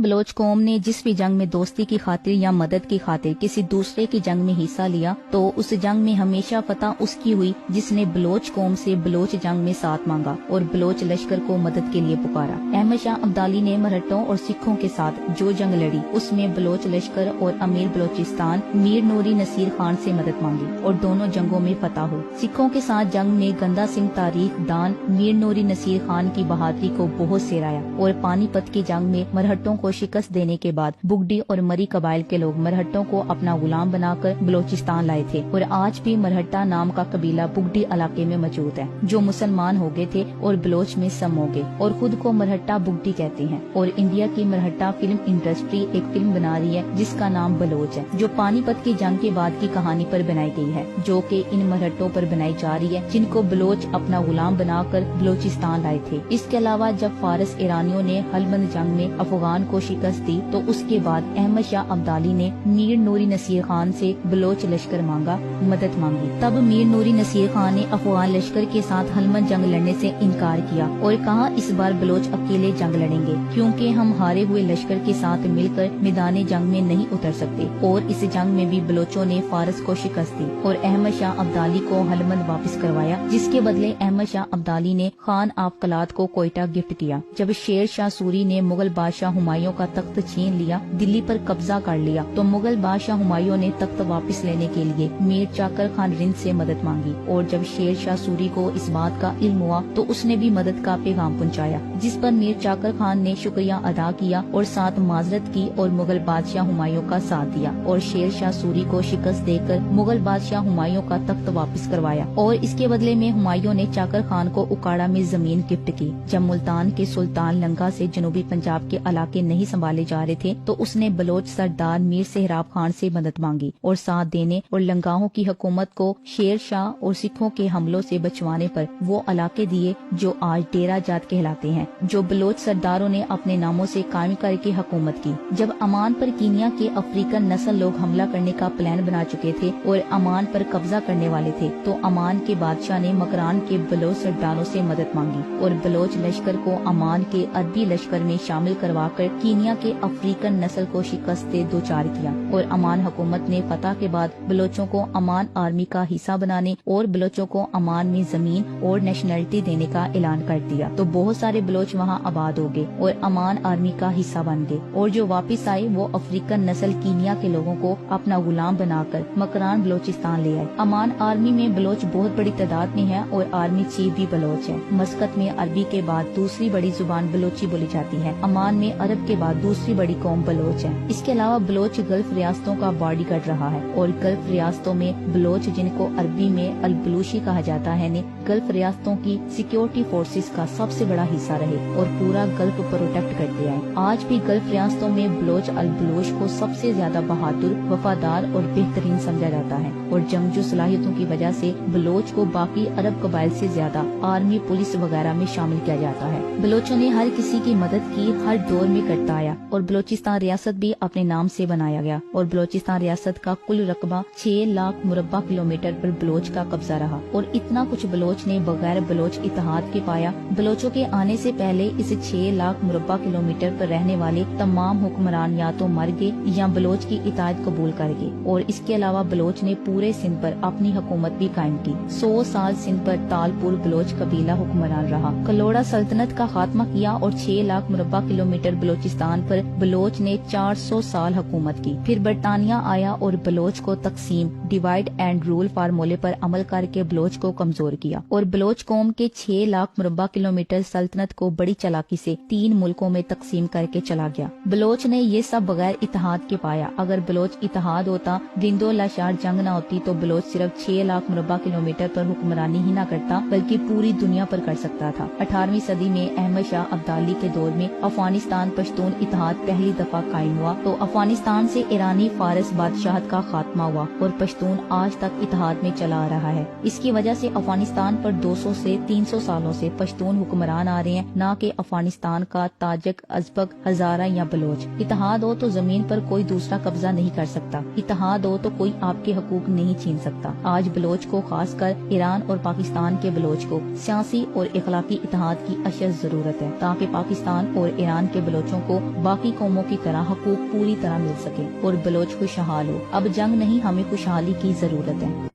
Bloch कौम ने जिस भी जंग में दोस्ती की खातिर या मदद की खातिर किसी दूसरे की जंग में हिस्सा लिया तो उस जंग में हमेशा फतह उसकी हुई जिसने बलोच कौम से बलोच जंग में साथ मांगा और बलोच लश्कर को मदद के लिए पुकारा। अहमद शाह अब्दाली ने मरहटों और सिखों के साथ जो जंग लड़ी उसमें बलोच लश्कर और अमीर बलोचिस्तान मीर नूरी नसीर खान से मदद मांगी और दोनों जंगों में फतह हुई। सिखों के साथ जंग में गंदा सिंह तारीख दान मीर नूरी नसीर खान की बहादुरी को बहुत सराहा और पानीपत की जंग में मरहटों को शिकस्त देने के बाद बुगडी और मरी कबाइल के लोग मरहटों को अपना गुलाम बनाकर बलोचिस्तान लाए थे और आज भी मरहट्टा नाम का कबीला बुगडी इलाके में मौजूद है जो मुसलमान हो गए थे और बलोच में सम हो गए और खुद को मरहट्टा बुगडी कहते हैं। और इंडिया की मरहट्टा फिल्म इंडस्ट्री एक फिल्म बना रही है जिसका नाम बलोच है जो पानीपत की जंग के बाद की कहानी पर बनाई गई है जो कि इन मरहटों पर बनाई जा रही है जिनको बलोच अपना गुलाम बनाकर बलोचिस्तान लाए थे। इसके अलावा जब फारस ईरानियों ने हलबंद जंग में अफगान को शिकस्त दी तो उसके बाद अहमद शाह अब्दाली ने मीर नूरी नसीर खान से बलोच लश्कर मांगा मदद मांगी। तब मीर नूरी नसीर खान ने अफगान लश्कर के साथ हलबंद जंग लड़ने से इनकार किया और कहा इस बार बलोच अकेले जंग लड़ेंगे क्योंकि हम हारे हुए लश्कर के साथ मिलकर मैदान जंग में नहीं उतर सकते। और इस जंग में भी बलोचों ने फारस को शिकस्त दी और अहमद शाह अब्दाली को हलबंद वापस करवाया जिसके बदले अहमद शाह अब्दाली ने खान ऑफ कलात को कोयटा गिफ्ट किया। जब शेर शाह सूरी ने मुगल बादशाह हुमायूं का तख्त छीन लिया दिल्ली पर कब्जा कर लिया तो मुगल बादशाह हुमायूं ने तख्त वापस लेने के लिए मीर चाकर खान रिंद से मदद मांगी और जब शेर शाह सूरी को इस बात का इल्म हुआ तो उसने भी मदद का पैगाम पहुंचाया जिस पर मीर चाकर खान ने शुक्रिया अदा किया और साथ माजरत की और मुगल बादशाह हुमायूं का साथ दिया और शेर शाह सूरी को शिकस्त देकर मुगल बादशाह हुमायूं का तख्त वापस करवाया और इसके बदले में हुमायूं ने चाकर खान को उकाड़ा में जमीन गिफ्ट की। जब मुल्तान के सुल्तान लंका से जनूबी पंजाब के इलाके नहीं संभाले जा रहे थे तो उसने बलोच सरदार मीर सेहराब खान से मदद मांगी और साथ देने और लंगाहों की हुकूमत को शेर शाह और सिखों के हमलों से बचवाने पर वो इलाके दिए जो आज डेरा जात कहलाते हैं जो बलोच सरदारों ने अपने नामों से कायम करके हुकूमत की। जब अमान पर कीनिया के अफ्रीकन नस्ल लोग हमला करने का प्लान बना चुके थे और अमान पर कब्जा करने वाले थे तो अमान के बादशाह ने मकरान के बलोच सरदारों से मदद मांगी और बलोच लश्कर को अमान के अरबी लश्कर में शामिल करवाकर कीनिया के अफ्रीकन नस्ल को शिकस्त दे दो चार किया और अमान हुकूमत ने फतह के बाद बलोचों को अमान आर्मी का हिस्सा बनाने और बलोचों को अमान में जमीन और नेशनलिटी देने का ऐलान कर दिया तो बहुत सारे बलोच वहाँ आबाद हो गए और अमान आर्मी का हिस्सा बन गए और जो वापस आए वो अफ्रीकन नस्ल कीनिया के लोगों को अपना गुलाम बनाकर मकरान बलोचिस्तान ले आए। अमान आर्मी में बलोच बहुत बड़ी तादाद में है और आर्मी चीफ भी बलोच है। मस्कत में अरबी के बाद दूसरी बड़ी जुबान बलोची बोली जाती है। अमान में अरब के बाद दूसरी बड़ी कौम बलोच है। इसके अलावा बलोच गल्फ रियासतों का बॉडीगार्ड रहा है और गल्फ रियासतों में बलोच जिनको अरबी में अल बलूशी कहा जाता है ने गल्फ रियासतों की सिक्योरिटी फोर्सेस का सबसे बड़ा हिस्सा रहे और पूरा गल्फ प्रोटेक्ट करते आए। आज भी गल्फ रियासतों में बलोच अल बलूच को सबसे ज्यादा बहादुर वफादार और बेहतरीन समझा जाता है और जंगजू सलाहियतों की वजह से बलोच को बाकी अरब कबाइल से ज्यादा आर्मी पुलिस वगैरह में शामिल किया जाता है। बलोचों ने हर किसी की मदद की हर दौर में करता आया और बलोचिस्तान रियासत भी अपने नाम से बनाया गया और बलोचिस्तान रियासत का कुल रकबा 6 लाख मुरब्बा किलोमीटर पर बलोच का कब्जा रहा और इतना कुछ बलोच ने बगैर बलोच इत्तेहाद के पाया। बलोचों के आने से पहले इस 6 लाख मुरब्बा किलोमीटर पर रहने वाले तमाम हुक्मरान या तो मर गए या बलोच की इताअत कबूल कर गए और इसके अलावा बलोच ने पूरे सिंध पर अपनी हुकूमत भी कायम की। 100 साल सिंध पर तालपुर बलोच कबीला हुक्मरान रहा। कलोड़ा सल्तनत का खात्मा किया और 6 लाख मुरब्बा किलोमीटर बलोचिस्तान पर बलोच ने 400 साल हुकूमत की। फिर बरतानिया आया और बलोच को तकसीम डिवाइड एंड रूल फार्मूले पर अमल करके बलोच को कमजोर किया और बलोच कौम के 6 लाख मुरब्बा किलोमीटर सल्तनत को बड़ी चालाकी से 3 मुल्कों में तकसीम करके चला गया। बलोच ने ये सब बगैर इत्तेहाद के पाया। अगर बलोच इत्तेहाद होता जिंदो लाशार जंग न होती तो बलोच सिर्फ 6 लाख मुरब्बा किलोमीटर पर हुक्मरानी ही न करता बल्कि पूरी दुनिया पर कर सकता था। 18वीं सदी में अहमद शाह अब्दाली के दौर में अफगानिस्तान पश्तून इत्तेहाद पहली दफा कायम हुआ तो अफगानिस्तान से ईरानी फारस बादशाहत का खात्मा हुआ और पश्तून आज तक इत्तेहाद में चला आ रहा है। इसकी वजह से अफगानिस्तान ایران پر 200 سے 300 سالوں سے پشتون حکمران آ رہے ہیں، نہ کہ افغانستان کا تاجک، ازبک، ہزارہ یا بلوچ۔ اتحاد ہو تو زمین پر کوئی دوسرا قبضہ نہیں کر سکتا، اتحاد ہو تو کوئی آپ کے حقوق نہیں چھین سکتا۔ آج بلوچ کو، خاص کر ایران اور پاکستان کے بلوچ کو، سیاسی اور اخلاقی اتحاد کی اشد ضرورت ہے تاکہ پاکستان اور ایران کے بلوچوں کو باقی قوموں کی طرح حقوق پوری طرح مل سکے اور بلوچ خوشحال ہو۔ اب جنگ نہیں، ہمیں خوشحالی کی ضرورت ہے۔